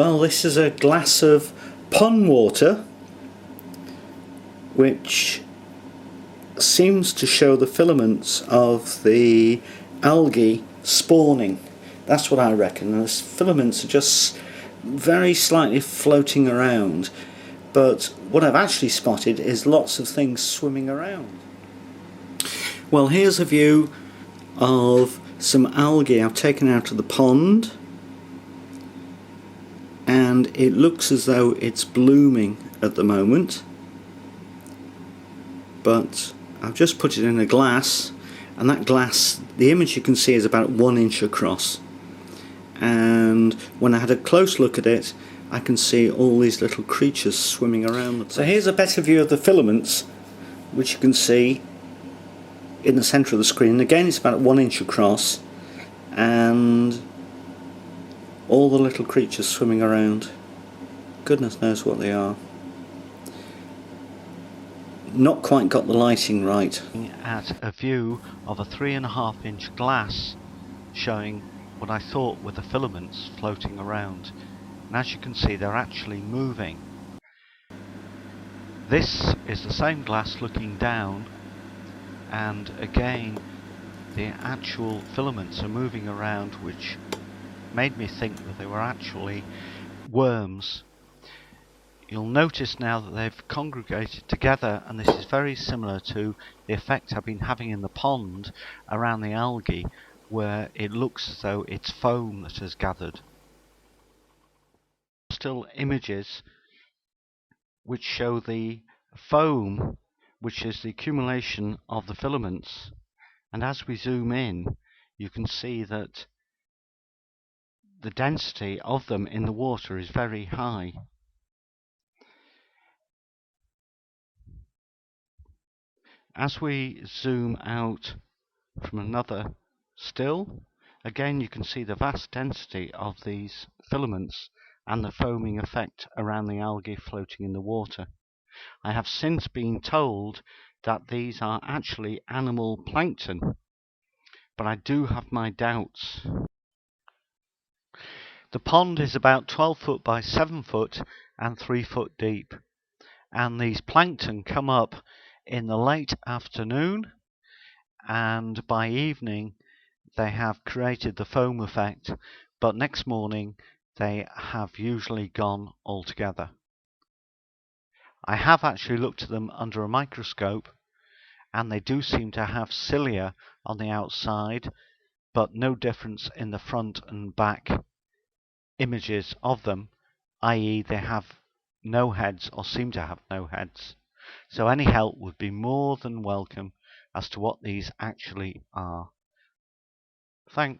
Well, this is a glass of pond water which seems to show the filaments of the algae spawning. That's what I reckon. The filaments are just very slightly floating around, but what I've actually spotted is lots of things swimming around. Well, here's a view of some algae I've taken out of the pond, and it looks as though it's blooming at the moment, but I've just put it in a glass, and that glass, the image you can see is about 1 inch across, and when I had a close look at it I can see all these little creatures swimming around. So here's a better view of the filaments, which you can see in the centre of the screen. Again, it's about 1 inch across, and all the little creatures swimming around. Goodness knows what they are. Not quite got the lighting right. At a view of a 3.5 inch glass showing what I thought were the filaments floating around, and as you can see they're actually moving. This is the same glass looking down, and again the actual filaments are moving around, which made me think that they were actually worms. You'll notice now that they've congregated together, and this is very similar to the effect I've been having in the pond around the algae, where it looks as though it's foam that has gathered. Still images which show the foam, which is the accumulation of the filaments, and as we zoom in you can see that the density of them in the water is very high. As we zoom out from another still, again you can see the vast density of these filaments and the foaming effect around the algae floating in the water. I have since been told that these are actually animal plankton, but I do have my doubts. The pond is about 12 foot by 7 foot and 3 foot deep, and these plankton come up in the late afternoon, and by evening they have created the foam effect, but next morning they have usually gone altogether. I have actually looked at them under a microscope, and they do seem to have cilia on the outside, but no difference in the front and back images of them, i.e. they have no heads or seem to have no heads. So any help would be more than welcome as to what these actually are. Thanks.